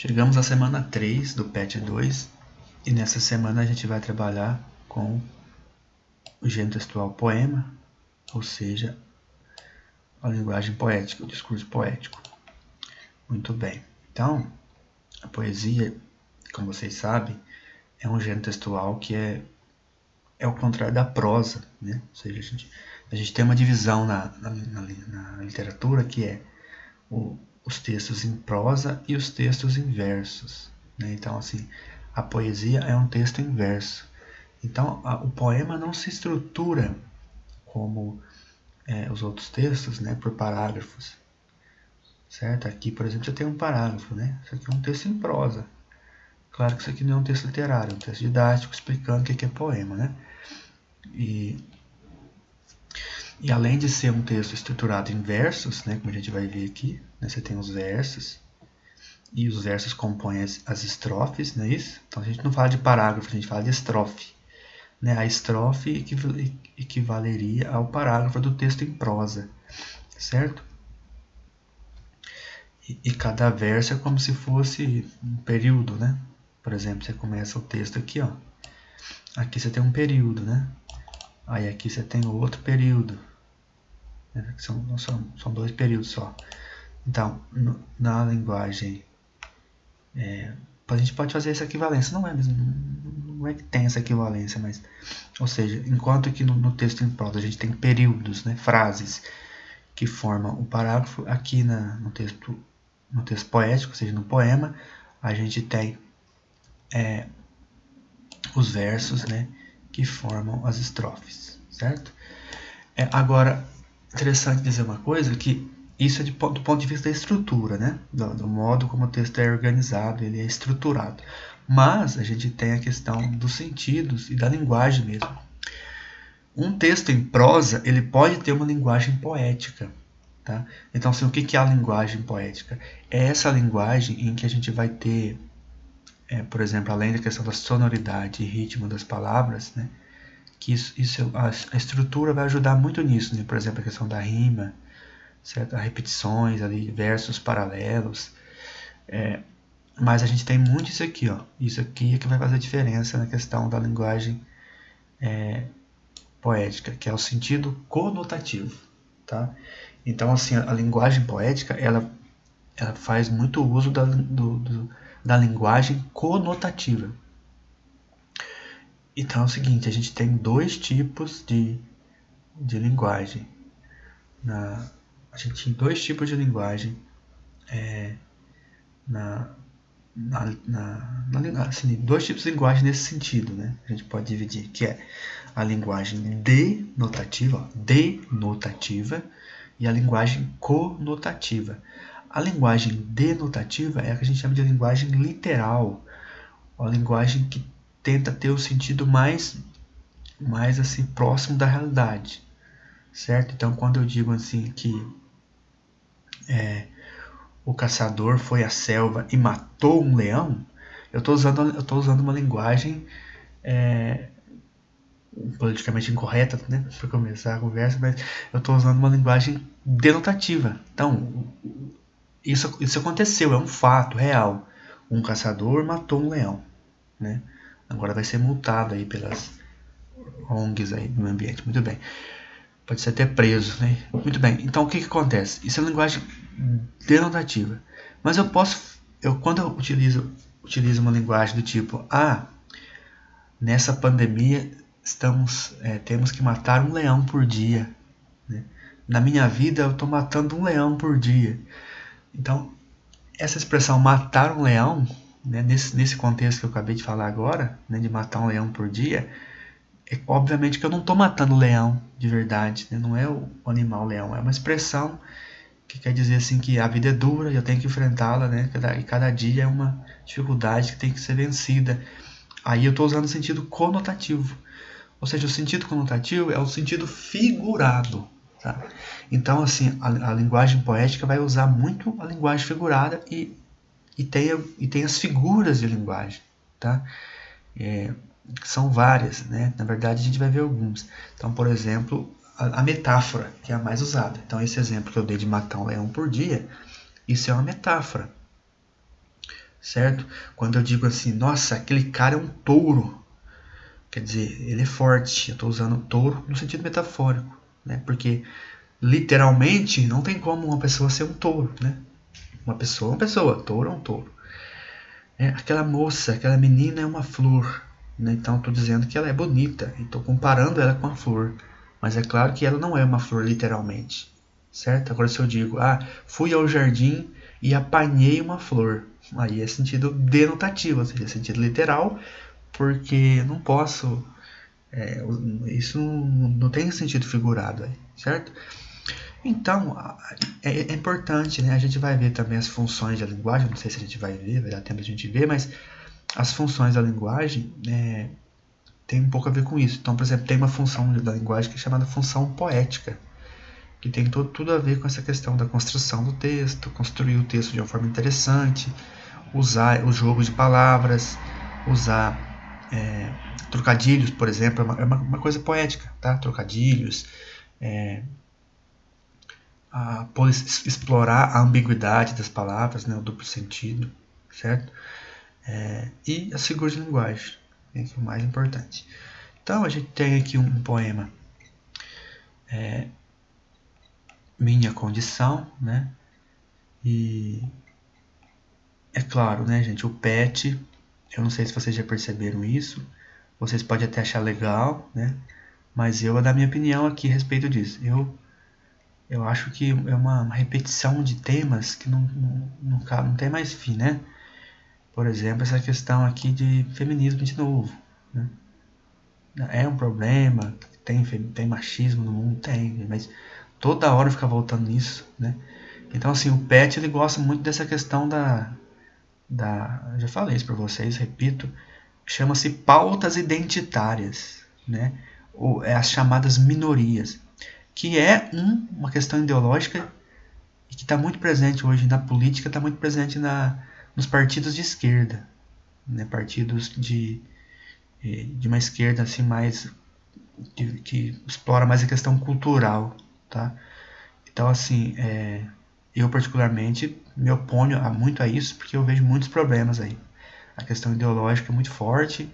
Chegamos à semana 3 do PET 2 e nessa semana a gente vai trabalhar com o gênero textual poema, ou seja, a linguagem poética, o discurso poético. Muito bem. Então, a poesia, como vocês sabem, é um gênero textual que é o contrário da prosa, né? Ou seja, a gente tem uma divisão na literatura que é os textos em prosa e os textos em versos, né? Então, assim, a poesia é um texto em verso. Então, o poema não se estrutura como os outros textos, né, por parágrafos, certo? Aqui, por exemplo, você tem um parágrafo, né? Isso aqui é um texto em prosa. Claro que isso aqui não é um texto literário, é um texto didático explicando o que é poema, né? E além de ser um texto estruturado em versos, né, como a gente vai ver aqui, né, você tem os versos, e os versos compõem as estrofes, não é isso? Então a gente não fala de parágrafo, a gente fala de estrofe. Né? A estrofe equivaleria ao parágrafo do texto em prosa, certo? E cada verso é como se fosse um período, né? Por exemplo, você começa o texto aqui, ó. Aqui você tem um período, né? Aí aqui você tem outro período. São dois períodos só. Então, na linguagem... a gente pode fazer essa equivalência. Não é que tem essa equivalência, mas... Ou seja, enquanto que no texto em prosa a gente tem períodos, né? Frases que formam o parágrafo, aqui no texto poético, ou seja, no poema, a gente tem os versos, né, que formam as estrofes, certo? Agora, interessante dizer uma coisa, que isso é do ponto de vista da estrutura, né, do modo como o texto é organizado, ele é estruturado. Mas a gente tem a questão dos sentidos e da linguagem mesmo. Um texto em prosa, ele pode ter uma linguagem poética. Tá? Então, assim, o que é a linguagem poética? É essa linguagem em que a gente vai ter, por exemplo, além da questão da sonoridade e ritmo das palavras, né, que a estrutura vai ajudar muito nisso, né? Por exemplo, a questão da rima, certo? As repetições, ali, versos paralelos. Mas a gente tem muito isso aqui, ó. Isso aqui é que vai fazer a diferença na questão da linguagem poética, que é o sentido conotativo, tá? Então, assim, a linguagem poética, ela faz muito uso da linguagem conotativa. Então é o seguinte, a gente tem dois tipos de linguagem. A gente tem dois tipos de linguagem assim, dois tipos de linguagem nesse sentido, né? A gente pode dividir, que é a linguagem denotativa e a linguagem conotativa. A linguagem denotativa é a que a gente chama de linguagem literal, a linguagem que tenta ter o sentido mais assim, próximo da realidade, certo? Então, quando eu digo assim que o caçador foi à selva e matou um leão, eu estou usando uma linguagem politicamente incorreta, né, para começar a conversa, mas eu estou usando uma linguagem denotativa. Então, isso aconteceu, é um fato real. Um caçador matou um leão, né? Agora vai ser multado aí pelas ONGs aí no ambiente. Muito bem. Pode ser até preso, né? Muito bem. Então, o que acontece? Isso é linguagem denotativa. Mas quando eu utilizo uma linguagem do tipo, nessa pandemia temos que matar um leão por dia, né? Na minha vida eu estou matando um leão por dia. Então, essa expressão matar um leão, né, nesse contexto que eu acabei de falar agora, né, de matar um leão por dia, obviamente que eu não estou matando o leão de verdade, né? Não é o animal leão, é uma expressão que quer dizer assim que a vida é dura e eu tenho que enfrentá-la, né? E cada dia é uma dificuldade que tem que ser vencida. Aí eu estou usando o sentido conotativo, ou seja, o sentido conotativo é o sentido figurado. Tá? Então, assim, a linguagem poética vai usar muito a linguagem figurada e tem as figuras de linguagem, tá? São várias, né? Na verdade, a gente vai ver algumas. Então, por exemplo, a metáfora, que é a mais usada. Então, esse exemplo que eu dei de matar um leão por dia, isso é uma metáfora. certo? Quando eu digo assim, nossa, aquele cara é um touro, quer dizer, ele é forte. Eu estou usando touro no sentido metafórico, né? Porque literalmente não tem como uma pessoa ser um touro, né? Uma pessoa é uma pessoa, touro é um touro. Aquela moça, aquela menina é uma flor, né? Então estou dizendo que ela é bonita e estou comparando ela com a flor. Mas é claro que ela não é uma flor literalmente, certo? Agora se eu digo, fui ao jardim e apanhei uma flor, aí é sentido denotativo, ou seja, sentido literal, porque eu não posso, isso não tem sentido figurado, certo? Então, é importante, né? A gente vai ver também as funções da linguagem, não sei se a gente vai ver, vai dar tempo de a gente ver, mas as funções da linguagem tem um pouco a ver com isso. Então, por exemplo, tem uma função da linguagem que é chamada função poética, que tem tudo a ver com essa questão da construção do texto, construir o texto de uma forma interessante, usar o jogo de palavras, usar trocadilhos, por exemplo, é uma coisa poética, tá? Trocadilhos, explorar a ambiguidade das palavras, né? O duplo sentido, certo? E as figuras de linguagem, né? Que é o mais importante. Então, a gente tem aqui um poema, Minha Condição, né? E é claro, né, gente, o pet, eu não sei se vocês já perceberam isso, vocês podem até achar legal, né? Mas eu vou dar minha opinião aqui a respeito disso. Eu acho que é uma repetição de temas que não tem mais fim, né? Por exemplo, essa questão aqui de feminismo de novo, né? É um problema, tem machismo no mundo, tem, mas toda hora fica voltando nisso, né? Então, assim, o Pet, ele gosta muito dessa questão já falei isso para vocês, repito, chama-se pautas identitárias, né? Ou as chamadas minorias, que é uma questão ideológica e que está muito presente hoje na política, está muito presente nos partidos de esquerda, né? Partidos de uma esquerda assim mais que explora mais a questão cultural, tá? Então, assim, eu particularmente me oponho muito a isso porque eu vejo muitos problemas aí. A questão ideológica é muito forte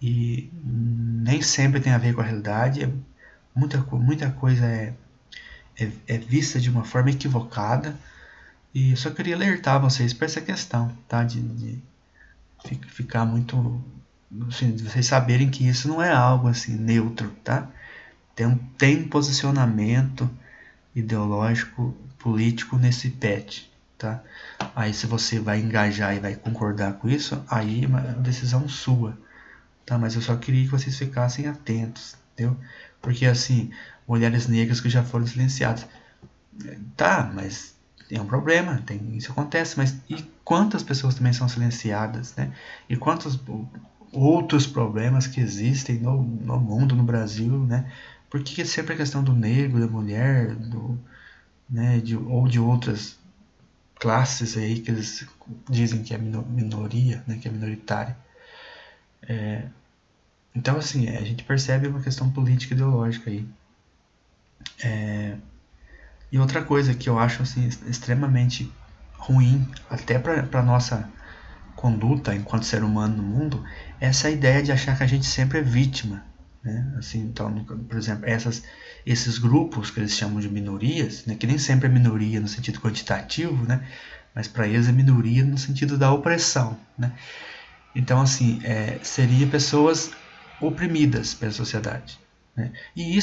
e nem sempre tem a ver com a realidade. Muita coisa é vista de uma forma equivocada. E eu só queria alertar vocês para essa questão, tá? De ficar muito, assim, de vocês saberem que isso não é algo assim neutro, tá? Tem posicionamento ideológico, político nesse PET, tá? Aí se você vai engajar e vai concordar com isso, aí é uma decisão sua, tá? Mas eu só queria que vocês ficassem atentos, entendeu? Porque assim, mulheres negras que já foram silenciadas, tá? Mas tem um problema, isso acontece, mas e quantas pessoas também são silenciadas, né? E quantos outros problemas que existem no mundo, no Brasil, né? Por que sempre a questão do negro, da mulher, né, ou de outras classes aí que eles dizem que é minoria, né, que é minoritária? Então, assim, a gente percebe uma questão política ideológica aí. E outra coisa que eu acho assim, extremamente ruim, até para a nossa conduta enquanto ser humano no mundo, é essa ideia de achar que a gente sempre é vítima, né? Assim, então, por exemplo, esses grupos que eles chamam de minorias, né, que nem sempre é minoria no sentido quantitativo, né, mas para eles é minoria no sentido da opressão, né? Então, assim, seria pessoas oprimidas pela sociedade, né? E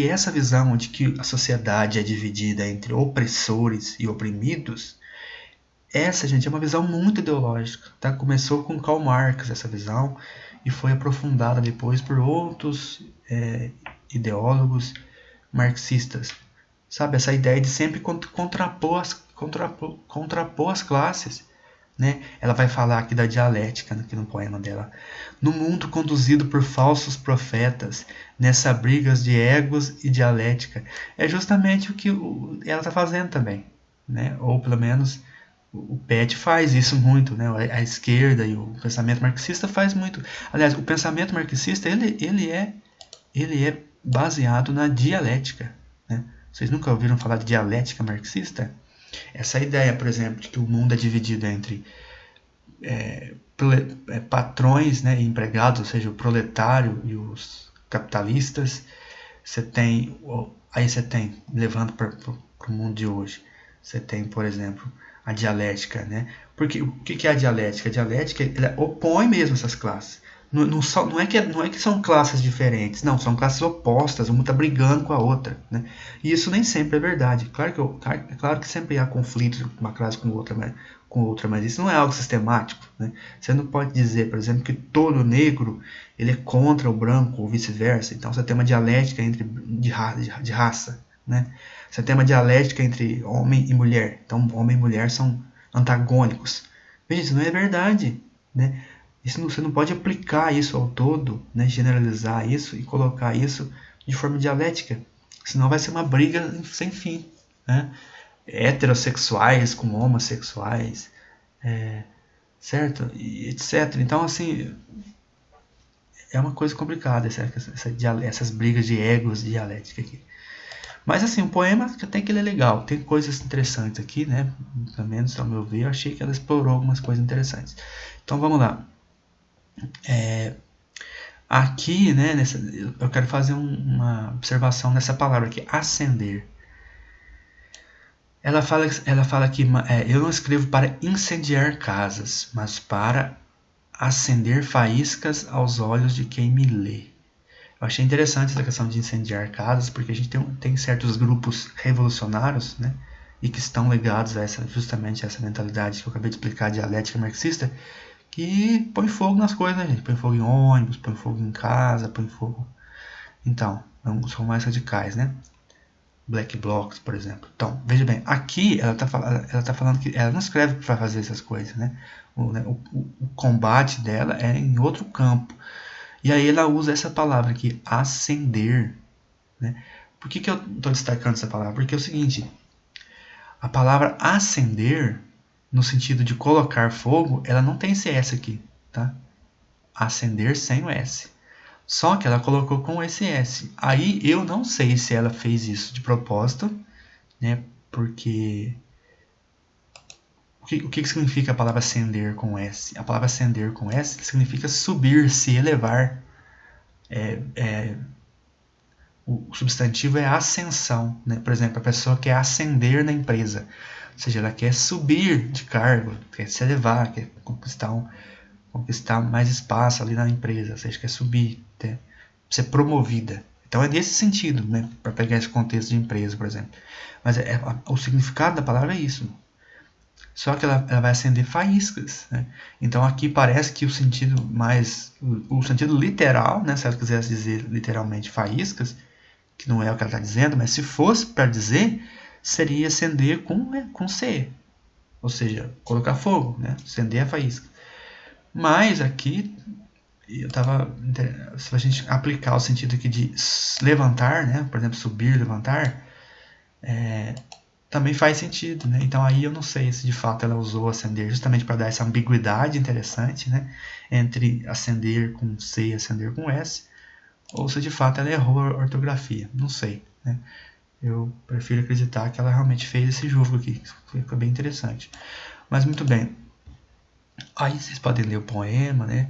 essa visão de que a sociedade é dividida entre opressores e oprimidos, essa, gente, é uma visão muito ideológica, tá? Começou com Karl Marx essa visão e foi aprofundada depois por outros ideólogos marxistas, sabe? Essa ideia de sempre contrapor as classes, né? Ela vai falar aqui da dialética, aqui no poema dela. No mundo conduzido por falsos profetas, nessa brigas de egos e dialética. É justamente o que ela está fazendo também, né? Ou pelo menos o PET faz isso muito, né? A esquerda e o pensamento marxista faz muito. Aliás, o pensamento marxista ele é baseado na dialética, né? Vocês nunca ouviram falar de dialética marxista? Essa ideia, por exemplo, de que o mundo é dividido entre patrões, né, e empregados, ou seja, o proletário e os capitalistas. Aí você tem, levando para o mundo de hoje, você tem, por exemplo, a dialética, né? Porque o que é a dialética? A dialética, ela opõe mesmo essas classes. Não é que são classes diferentes, não, são classes opostas, uma está brigando com a outra, né? E isso nem sempre é verdade. Claro que sempre há conflitos de uma classe com outra, mas isso não é algo sistemático, né? Você não pode dizer, por exemplo, que todo negro ele é contra o branco ou vice-versa. Então você tem uma dialética de raça, né? Você tem uma dialética entre homem e mulher. Então homem e mulher são antagônicos. Veja, isso não é verdade, né? Você não pode aplicar isso ao todo, né? Generalizar isso e colocar isso de forma dialética, senão vai ser uma briga sem fim, né? Heterossexuais com homossexuais, certo? E etc. Então, assim, é uma coisa complicada essas brigas de egos dialética aqui. Mas, assim, o poema até que ele é legal. Tem coisas interessantes aqui, né? Pelo menos, ao meu ver, eu achei que ela explorou algumas coisas interessantes. Então, vamos lá. Aqui, né, eu quero fazer uma observação nessa palavra aqui, acender. Ela fala que eu não escrevo para incendiar casas, mas para acender faíscas aos olhos de quem me lê. Eu achei interessante essa questão de incendiar casas, porque a gente tem certos grupos revolucionários, né, e que estão ligados a justamente a essa mentalidade que eu acabei de explicar, dialética marxista, que põe fogo nas coisas, né, gente? Põe fogo em ônibus, põe fogo em casa, põe fogo. Então, são mais radicais, né? Black Blocs, por exemplo. Então, veja bem, aqui ela tá falando que ela não escreve para fazer essas coisas, né? O combate dela é em outro campo. E aí ela usa essa palavra aqui, acender, né? Por que eu estou destacando essa palavra? Porque é o seguinte, a palavra acender, no sentido de colocar fogo, ela não tem esse S aqui, tá? Acender sem o S. Só que ela colocou com esse S. Aí eu não sei se ela fez isso de propósito, né? Porque o que significa a palavra acender com S? A palavra acender com S significa subir, se elevar. O substantivo é ascensão, né? Por exemplo, a pessoa quer ascender na empresa, ou seja, ela quer subir de cargo, quer se elevar, quer conquistar mais espaço ali na empresa, ou seja, quer subir, né? Ser promovida. Então é nesse sentido, né? Para pegar esse contexto de empresa, por exemplo. Mas o significado da palavra é isso. Só que ela vai acender faíscas, né? Então aqui parece que o sentido literal, né? Se ela quisesse dizer literalmente faíscas, que não é o que ela está dizendo, mas se fosse para dizer, seria acender com C, ou seja, colocar fogo, né? Acender a faísca. Mas aqui, se a gente aplicar o sentido aqui de levantar, né? Por exemplo, subir, levantar, também faz sentido, né? Então aí eu não sei se de fato ela usou acender justamente para dar essa ambiguidade interessante, né? Entre acender com C e acender com S, ou se de fato ela errou a ortografia, não sei, né? Eu prefiro acreditar que ela realmente fez esse jogo aqui, foi bem interessante. Mas muito bem, aí vocês podem ler o poema, né?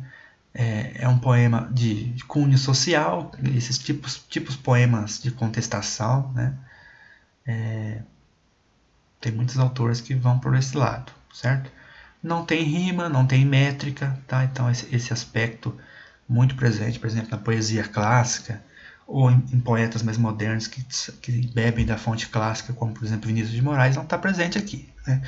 É um poema de cunho social, esses tipos poemas de contestação, né? Tem muitos autores que vão por esse lado, certo? Não tem rima, não tem métrica, tá? Então esse aspecto muito presente, por exemplo, na poesia clássica, ou em poetas mais modernos que bebem da fonte clássica, como por exemplo Vinícius de Moraes, não está presente aqui, né?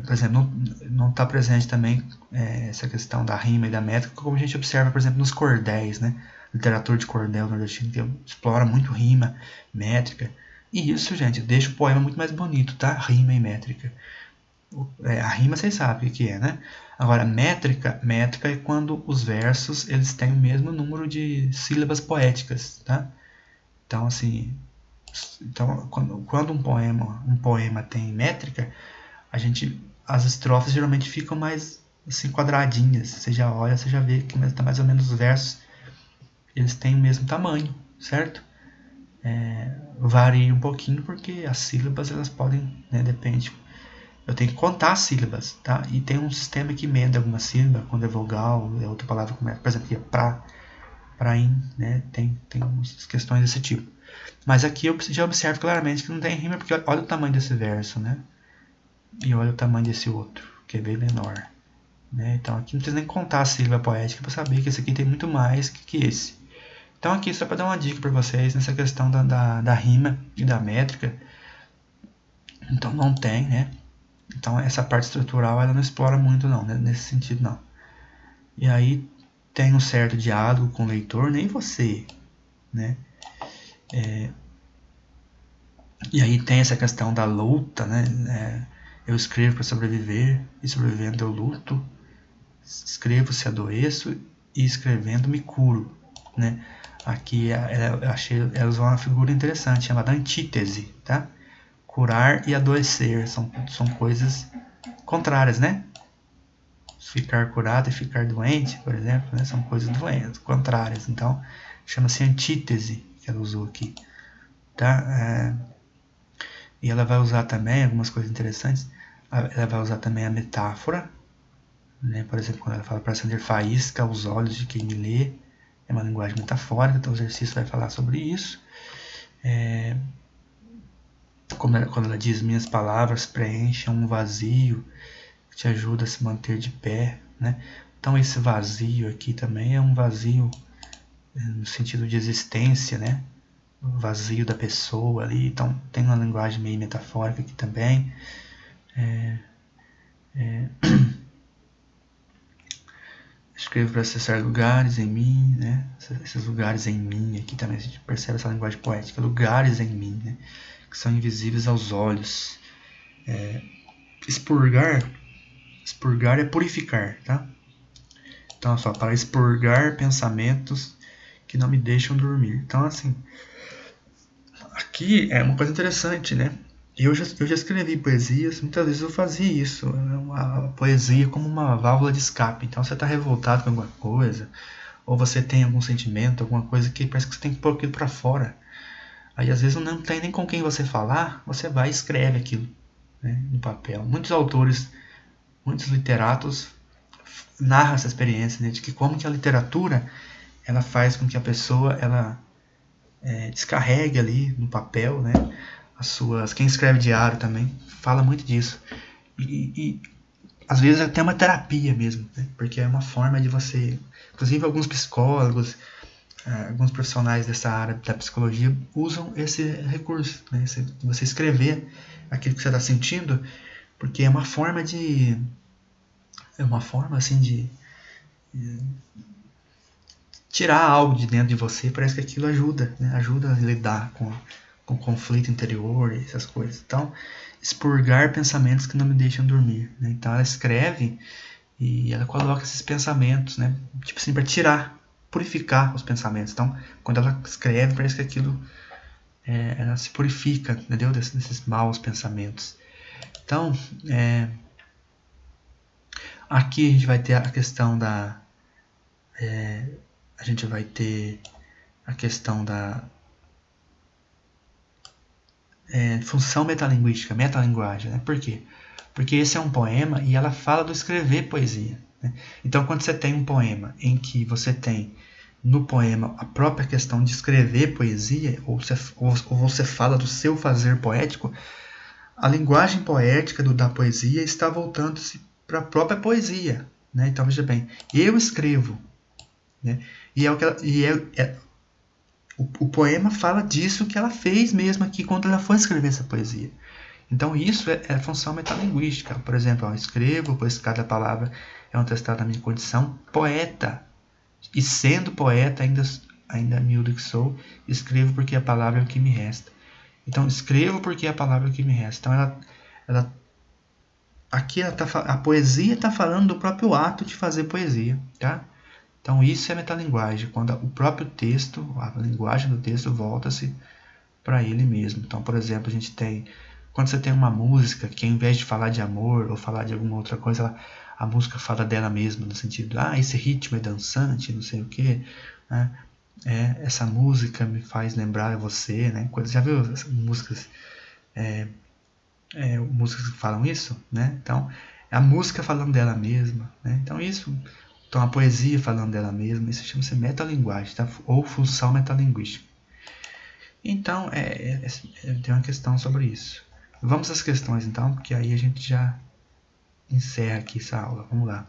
Por exemplo, não está presente também essa questão da rima e da métrica, como a gente observa, por exemplo, nos cordéis, né? Literatura de cordel nordestino que explora muito rima, métrica, e isso, gente, deixa o poema muito mais bonito, tá? Rima e métrica. A rima vocês sabem o que é, né? Agora, métrica é quando os versos eles têm o mesmo número de sílabas poéticas, tá? Então, assim, quando um poema tem métrica, as estrofes geralmente ficam mais assim quadradinhas. Você já olha, você já vê que tá mais ou menos os versos eles têm o mesmo tamanho, certo? Varia um pouquinho porque as sílabas elas podem, né, depende eu tenho que contar as sílabas, tá? E tem um sistema que emenda alguma sílaba, quando é vogal, é outra palavra, como é, por exemplo, aqui é praim, né? Tem umas questões desse tipo. Mas aqui eu já observo claramente que não tem rima, porque olha o tamanho desse verso, né? E olha o tamanho desse outro, que é bem menor. Né? Então aqui não precisa nem contar a sílaba poética para saber que esse aqui tem muito mais que esse. Então aqui só para dar uma dica para vocês nessa questão da rima e da métrica. Então não tem, né? Então essa parte estrutural ela não explora muito não, né? Nesse sentido não. E aí tem um certo diálogo com o leitor, nem você, né? E aí tem essa questão da luta, né? Eu escrevo para sobreviver e sobrevivendo eu luto. Escrevo se adoeço e escrevendo me curo, né? Aqui eu achei ela usou uma figura interessante chamada antítese, tá? Curar e adoecer são coisas contrárias, né? Ficar curado e ficar doente, por exemplo, né? São coisas doentes, contrárias. Então chama-se antítese que ela usou aqui, tá? E ela vai usar também algumas coisas interessantes. Ela vai usar também a metáfora, né? Por exemplo, quando ela fala para acender faísca aos olhos de quem me lê, é uma linguagem metafórica, então o exercício vai falar sobre isso. Quando ela diz minhas palavras preenchem um vazio que te ajuda a se manter de pé, né? Então esse vazio aqui também é um vazio no sentido de existência, né? O vazio da pessoa ali, então tem uma linguagem meio metafórica aqui também. Escrevo para acessar lugares em mim, né? Esses lugares em mim, aqui também a gente percebe essa linguagem poética, lugares em mim, né? Que são invisíveis aos olhos. Expurgar é purificar, tá? Então, só para expurgar pensamentos que não me deixam dormir. Então, assim, aqui é uma coisa interessante, né? Eu já escrevi poesias, muitas vezes eu fazia isso, a poesia como uma válvula de escape. Então você está revoltado com alguma coisa, ou você tem algum sentimento, alguma coisa que parece que você tem que pôr aquilo para fora. Aí às vezes não tem nem com quem você falar, você vai e escreve aquilo, né, no papel. Muitos autores, muitos literatos narram essa experiência, né, de que como que a literatura ela faz com que a pessoa ela descarregue ali no papel, né, as suas. Quem escreve diário também fala muito disso. E às vezes é até uma terapia mesmo, né? Porque é uma forma de você. Inclusive, alguns psicólogos, alguns profissionais dessa área da psicologia usam esse recurso, né? Você escrever aquilo que você está sentindo, porque é uma forma de. É uma forma assim de tirar algo de dentro de você. Parece que aquilo ajuda, né? Ajuda a lidar com o conflito interior e essas coisas. Então, expurgar pensamentos que não me deixam dormir, né? Então ela escreve e ela coloca esses pensamentos, né? Tipo assim, para tirar, purificar os pensamentos. Então, quando ela escreve, parece que aquilo ela se purifica, entendeu? Desses maus pensamentos. Então, aqui a gente vai ter a questão da a gente vai ter a questão da função metalinguística, metalinguagem, né? Por quê? Porque esse é um poema e ela fala do escrever poesia, né? Então, quando você tem um poema em que você tem no poema a própria questão de escrever poesia, ou você fala do seu fazer poético, a linguagem poética da poesia está voltando-se para a própria poesia, né? Então, veja bem, eu escrevo, né? E o poema fala disso que ela fez mesmo aqui quando ela foi escrever essa poesia. Então isso é a função metalinguística. Por exemplo, eu escrevo, pois cada palavra é um atestado da minha condição poeta. E sendo poeta, ainda miúdo que sou, escrevo porque a palavra é o que me resta. Então escrevo porque a palavra é o que me resta. Então aqui a poesia está falando do próprio ato de fazer poesia, tá? Então isso é metalinguagem, quando o próprio texto, a linguagem do texto volta-se para ele mesmo. Então, por exemplo, a gente tem, quando você tem uma música que ao invés de falar de amor ou falar de alguma outra coisa, a música fala dela mesma, no sentido, esse ritmo é dançante, não sei o que, né? Essa música me faz lembrar você, né? Já viu essas músicas músicas que falam isso, né? Então, é a música falando dela mesma, né? Então, a poesia falando dela mesma, isso chama-se metalinguagem, tá? Ou função metalinguística. Então, tem uma questão sobre isso. Vamos às questões, então, porque aí a gente já encerra aqui essa aula. Vamos lá.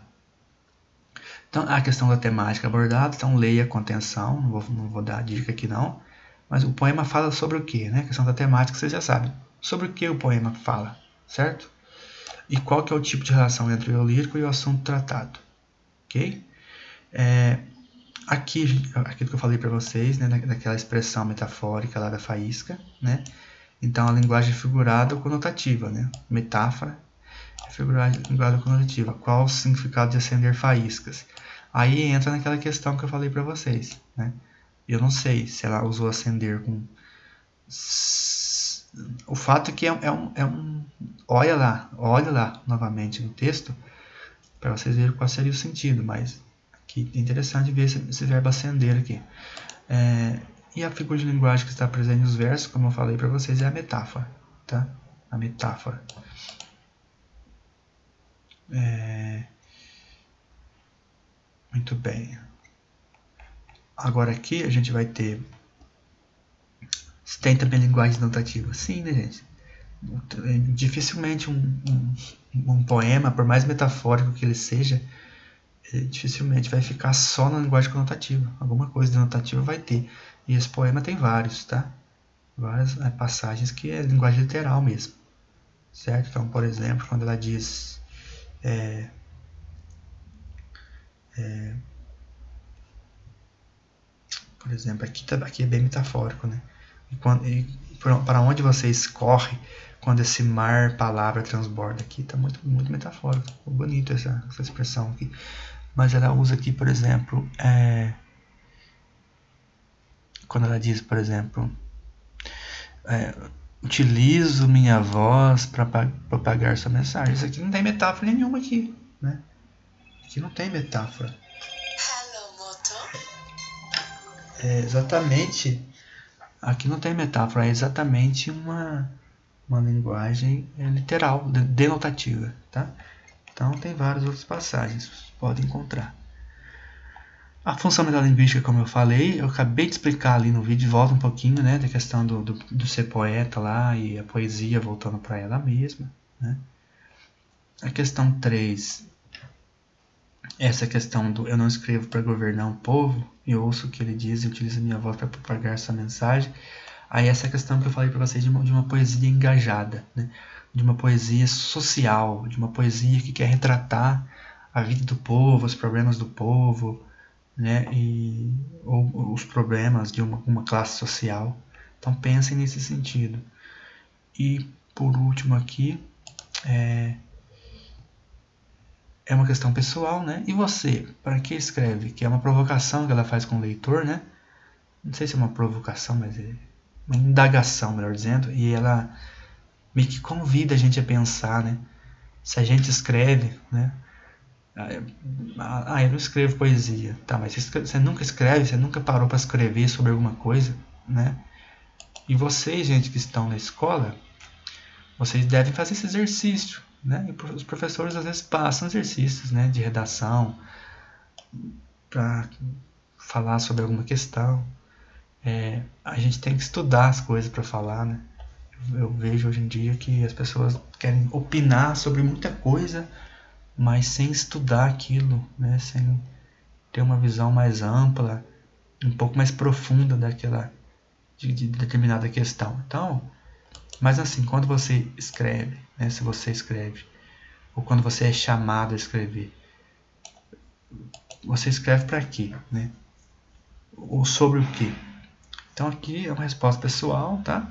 Então, a questão da temática abordada, então leia com atenção, não vou dar dica aqui não, mas o poema fala sobre o que, né? A questão da temática, vocês já sabem. Sobre o que o poema fala, certo? E qual que é o tipo de relação entre o lírico e o assunto tratado, ok? Aquilo que eu falei para vocês, né, daquela expressão metafórica lá da faísca, né? Então, a linguagem figurada ou conotativa, né? Metáfora é figurada ou conotativa. Qual o significado de acender faíscas? Aí entra naquela questão que eu falei para vocês, né? Eu não sei se ela usou acender com... O fato é que olha lá novamente no texto para vocês verem qual seria o sentido, mas aqui é interessante ver esse verbo acender aqui. E a figura de linguagem que está presente nos versos, como eu falei para vocês, é a metáfora, tá? A metáfora. Muito bem. Agora aqui a gente vai ter... Tem também linguagem notativa. Sim, né, gente? Dificilmente um poema, por mais metafórico que ele seja, dificilmente vai ficar só na linguagem conotativa. Alguma coisa de notativa vai ter. E esse poema tem vários, tá? Várias passagens que é linguagem literal mesmo. Certo? Então, por exemplo, quando ela diz... por exemplo, aqui é bem metafórico, né? Para onde você escorre quando esse mar palavra transborda? Aqui está muito, muito metafórico. Bonito essa expressão aqui. Mas ela usa aqui, por exemplo, quando ela diz, por exemplo, utilizo minha voz para propagar sua mensagem. Isso aqui não tem metáfora nenhuma aqui, né? Aqui não tem metáfora. Exatamente, aqui não tem metáfora, é exatamente uma linguagem literal, denotativa, tá? Então tem várias outras passagens, vocês podem encontrar. A função metalinguística, como eu falei, eu acabei de explicar ali no vídeo, volta um pouquinho, né, da questão do ser poeta lá e a poesia voltando para ela mesma, né? A questão 3, essa questão do eu não escrevo para governar um povo, eu ouço o que ele diz e utilizo a minha voz para propagar essa mensagem. Aí essa questão que eu falei para vocês de uma poesia engajada, né? De uma poesia social, de uma poesia que quer retratar a vida do povo, os problemas do povo, né? Ou os problemas de uma classe social. Então pensem nesse sentido. E por último aqui, é uma questão pessoal, né? E você, para que escreve? Que é uma provocação que ela faz com o leitor, né? Não sei se é uma provocação, mas é uma indagação, melhor dizendo. E ela meio que convida a gente a pensar, né? Se a gente escreve, né? Eu não escrevo poesia. Tá, mas você nunca escreve, você nunca parou para escrever sobre alguma coisa, né? E vocês, gente, que estão na escola, vocês devem fazer esse exercício, né? E os professores às vezes passam exercícios, né, de redação para falar sobre alguma questão. A gente tem que estudar as coisas para falar, né? Eu vejo hoje em dia que as pessoas querem opinar sobre muita coisa, mas sem estudar aquilo, né? Sem ter uma visão mais ampla, um pouco mais profunda de determinada questão. Então, mas assim, quando você escreve, né? Se você escreve, ou quando você é chamado a escrever, você escreve para quê, né? Ou sobre o quê? Então aqui é uma resposta pessoal, tá?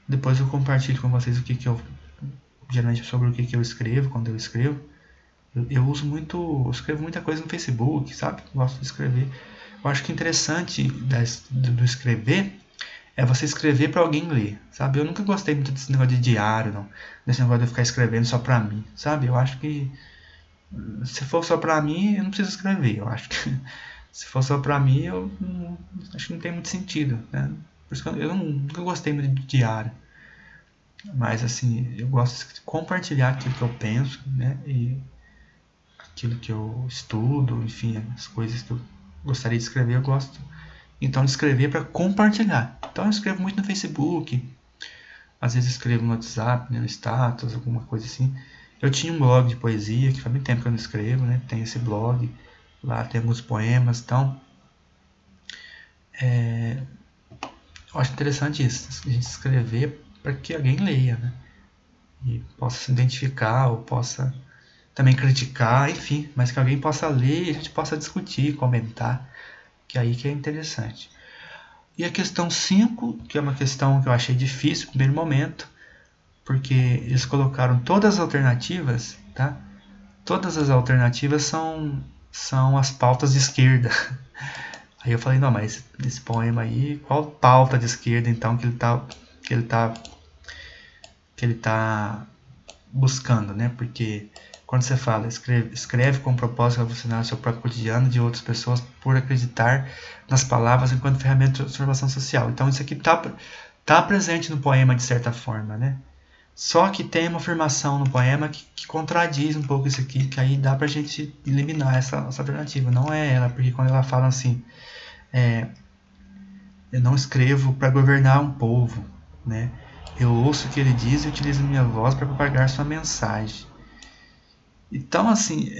Depois eu compartilho com vocês geralmente sobre o que eu escrevo, quando eu escrevo. Eu escrevo muita coisa no Facebook, sabe? Gosto de escrever. Eu acho que interessante do escrever é você escrever para alguém ler, sabe? Eu nunca gostei muito desse negócio de diário, não. Desse negócio de eu ficar escrevendo só para mim, sabe? Eu acho que se for só para mim, eu não preciso escrever. Eu acho que se for só para mim, acho que não tem muito sentido, né? Por isso que eu nunca gostei muito de diário. Mas assim, eu gosto de compartilhar aquilo que eu penso, né? E aquilo que eu estudo, enfim, as coisas que eu gostaria de escrever, eu gosto então de escrever para compartilhar. Então eu escrevo muito no Facebook, às vezes escrevo no WhatsApp, né, no status, alguma coisa assim. Eu tinha um blog de poesia, que faz muito tempo que eu não escrevo, né? Tem esse blog, lá tem alguns poemas, então eu acho interessante isso, a gente escrever para que alguém leia, né? E possa se identificar ou possa também criticar, enfim, mas que alguém possa ler e a gente possa discutir, comentar, que aí que é interessante. E a questão 5, que é uma questão que eu achei difícil no primeiro momento, porque eles colocaram todas as alternativas, tá? Todas as alternativas são as pautas de esquerda. Aí eu falei, não, mas esse poema aí, qual pauta de esquerda então que ele tá que ele tá buscando, né? Porque quando você fala escreve com o propósito de revolucionar o seu próprio cotidiano de outras pessoas por acreditar nas palavras enquanto ferramenta de transformação social. Então isso aqui tá presente no poema de certa forma, né? Só que tem uma afirmação no poema que contradiz um pouco isso aqui, que aí dá pra gente eliminar essa alternativa. Não é ela, porque quando ela fala assim, eu não escrevo para governar um povo, né? Eu ouço o que ele diz e utilizo minha voz para propagar sua mensagem. Então, assim,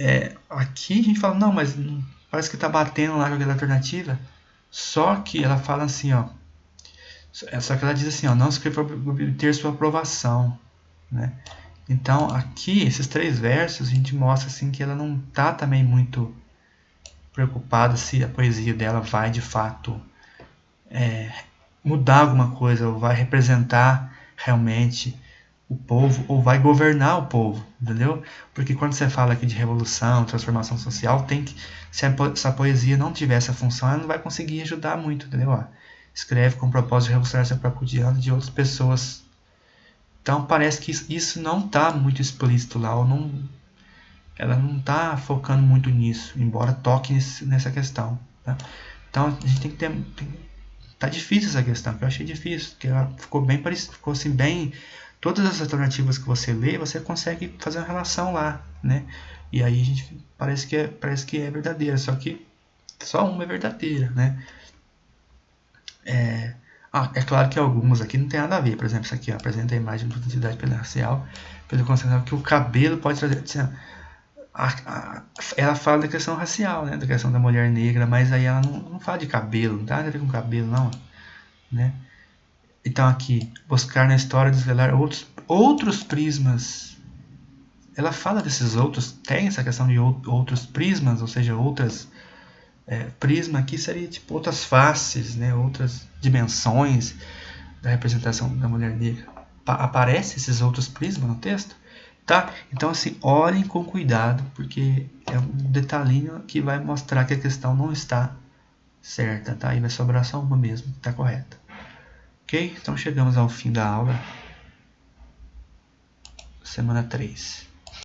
aqui a gente fala, não, mas parece que tá batendo lá com aquela alternativa. Só que ela fala assim, ó. Só que ela diz assim, ó, não escreva para obter sua aprovação, né? Então, aqui, esses 3 versos, a gente mostra assim que ela não tá também muito preocupada se a poesia dela vai de fato mudar alguma coisa, ou vai representar realmente o povo, ou vai governar o povo, entendeu? Porque quando você fala aqui de revolução, transformação social, tem que, se a poesia não tiver essa função, ela não vai conseguir ajudar muito, entendeu? Ó, escreve com o propósito de revolucionar seu próprio cotidiano de outras pessoas. Então parece que isso não está muito explícito lá, ou não, ela não está focando muito nisso, embora toque nessa questão. Tá? Então a gente tem que ter. Tá difícil essa questão, que eu achei difícil, porque ela ficou bem parecida, ficou assim bem. Todas as alternativas que você lê, você consegue fazer uma relação lá, né? E aí a gente parece que é verdadeira, só que só uma é verdadeira, né? É claro que algumas aqui não tem nada a ver. Por exemplo, isso aqui ó, apresenta a imagem de identidade racial pelo conceito que o cabelo pode trazer. Ela fala da questão racial, né? Da questão da mulher negra, mas aí ela não fala de cabelo, não tem nada a ver com cabelo, não, né? Então aqui, buscar na história desvelar outros prismas. Ela fala desses outros, tem essa questão de outros prismas, ou seja, outras prisma aqui seria tipo outras faces, né? Outras dimensões da representação da mulher negra. Aparece esses outros prismas no texto, tá? Então assim, olhem com cuidado, porque é um detalhinho que vai mostrar que a questão não está certa, tá? E vai sobrar só uma mesmo, que está correta. Ok? Então chegamos ao fim da aula, semana 3.